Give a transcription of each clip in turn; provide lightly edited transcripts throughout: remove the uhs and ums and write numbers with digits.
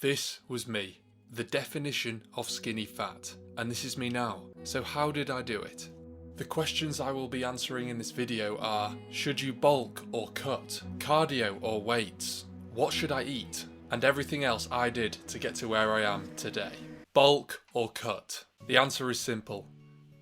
This was me, the definition of skinny fat, and this is me now. So how did I do it? The questions I will be answering in this video are: should you bulk or cut? Cardio or weights? What should I eat? And everything else I did to get to where I am today. Bulk or cut? The answer is simple: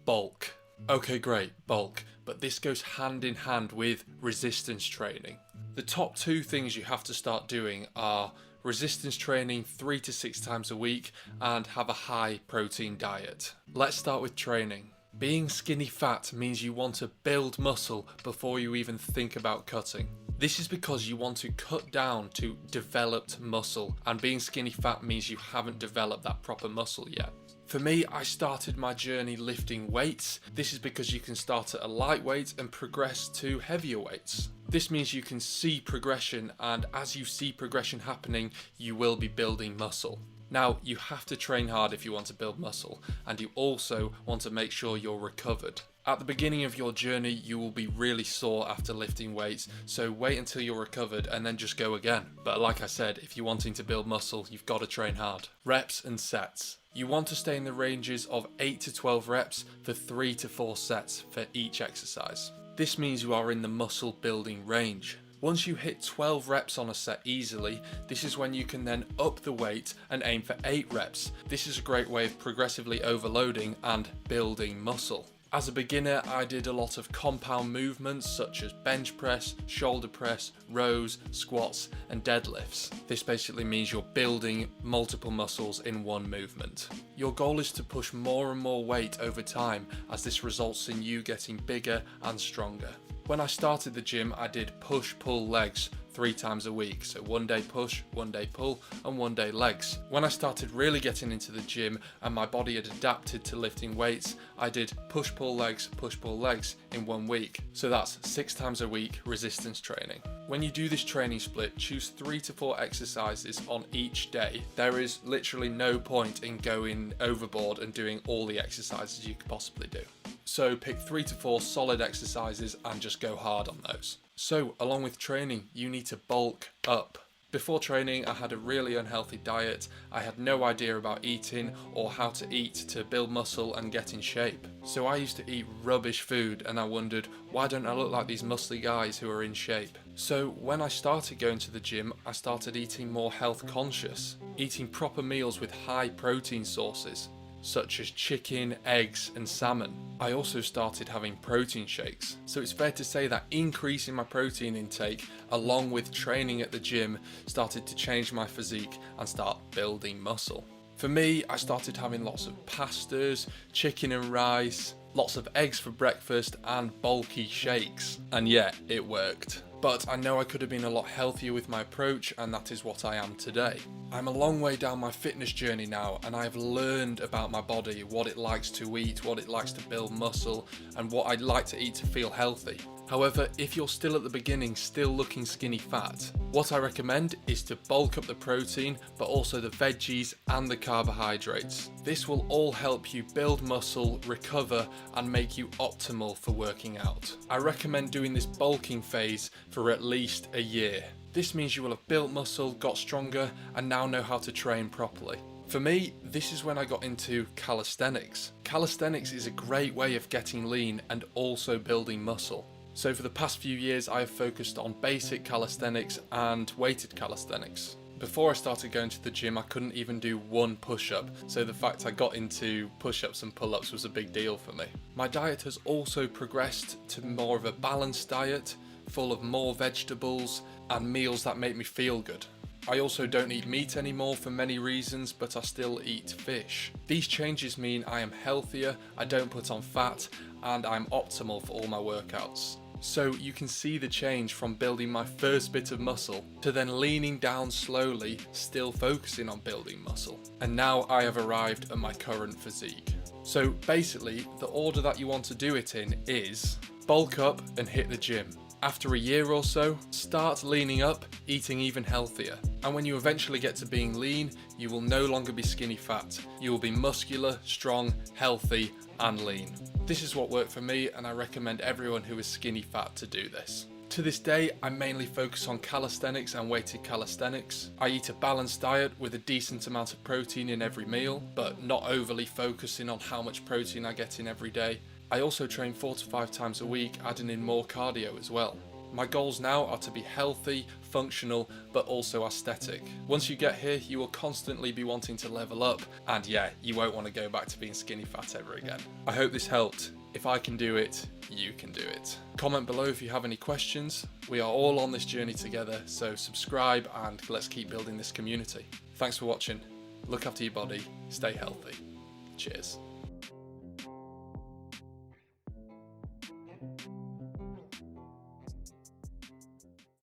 bulk. Okay, great, bulk, but this goes hand in hand with resistance training. The top two things you have to start doing are resistance training 3 to 6 times a week and have a high protein diet. Let's start with training. Being skinny fat means you want to build muscle before you even think about cutting. This is because you want to cut down to developed muscle, and being skinny fat means you haven't developed that proper muscle yet. For me, I started my journey lifting weights. This is because you can start at a lightweight and progress to heavier weights. This means you can see progression, and as you see progression happening, you will be building muscle. Now, you have to train hard if you want to build muscle, and you also want to make sure you're recovered. At the beginning of your journey, you will be really sore after lifting weights, so wait until you're recovered and then just go again. But like I said, if you're wanting to build muscle, you've got to train hard. Reps and sets. You want to stay in the ranges of 8 to 12 reps for 3 to 4 sets for each exercise. This means you are in the muscle building range. Once you hit 12 reps on a set easily, this is when you can then up the weight and aim for 8 reps. This is a great way of progressively overloading and building muscle. As a beginner, I did a lot of compound movements such as bench press, shoulder press, rows, squats and deadlifts. This basically means you're building multiple muscles in one movement. Your goal is to push more and more weight over time, as this results in you getting bigger and stronger. When I started the gym, I did push-pull legs 3 times a week, so 1 day push, 1 day pull and 1 day legs. When I started really getting into the gym and my body had adapted to lifting weights, I did push-pull legs in 1 week, so that's 6 times a week resistance training. When you do this training split, choose 3 to 4 exercises on each day. There is literally no point in going overboard and doing all the exercises you could possibly do. So pick 3 to 4 solid exercises and just go hard on those. So along with training, you need to bulk up. Before training, I had a really unhealthy diet. I had no idea about eating or how to eat to build muscle and get in shape. So I used to eat rubbish food, and I wondered, why don't I look like these muscly guys who are in shape? So when I started going to the gym, I started eating more health conscious, eating proper meals with high protein sources, such as chicken, eggs and salmon. I also started having protein shakes. So it's fair to say that increasing my protein intake along with training at the gym started to change my physique and start building muscle. For me, I started having lots of pastas, chicken and rice, lots of eggs for breakfast and bulky shakes. And yeah, it worked. But I know I could have been a lot healthier with my approach, and that is what I am today. I'm a long way down my fitness journey now, and I've learned about my body, what it likes to eat, what it likes to build muscle, and what I'd like to eat to feel healthy. However, if you're still at the beginning, still looking skinny fat, what I recommend is to bulk up the protein, but also the veggies and the carbohydrates. This will all help you build muscle, recover, and make you optimal for working out. I recommend doing this bulking phase for at least a year. This means you will have built muscle, got stronger, and now know how to train properly. For me, this is when I got into calisthenics. Calisthenics is a great way of getting lean and also building muscle. So for the past few years, I have focused on basic calisthenics and weighted calisthenics. Before I started going to the gym, I couldn't even do 1 push-up, so the fact I got into push-ups and pull-ups was a big deal for me. My diet has also progressed to more of a balanced diet, full of more vegetables and meals that make me feel good. I also don't eat meat anymore for many reasons, but I still eat fish. These changes mean I am healthier, I don't put on fat, and I'm optimal for all my workouts. So you can see the change from building my first bit of muscle to then leaning down slowly, still focusing on building muscle. And now I have arrived at my current physique. So basically, the order that you want to do it in is bulk up and hit the gym. After a year or so, start leaning up, eating even healthier. And when you eventually get to being lean, you will no longer be skinny fat. You will be muscular, strong, healthy, and lean. This is what worked for me, and I recommend everyone who is skinny fat to do this. To this day, I mainly focus on calisthenics and weighted calisthenics. I eat a balanced diet with a decent amount of protein in every meal, but not overly focusing on how much protein I get in every day. I also train 4 to 5 times a week, adding in more cardio as well. My goals now are to be healthy, functional, but also aesthetic. Once you get here, you will constantly be wanting to level up, and yeah, you won't want to go back to being skinny fat ever again. I hope this helped. If I can do it, you can do it. Comment below if you have any questions. We are all on this journey together, so subscribe and let's keep building this community. Thanks for watching. Look after your body, stay healthy. Cheers.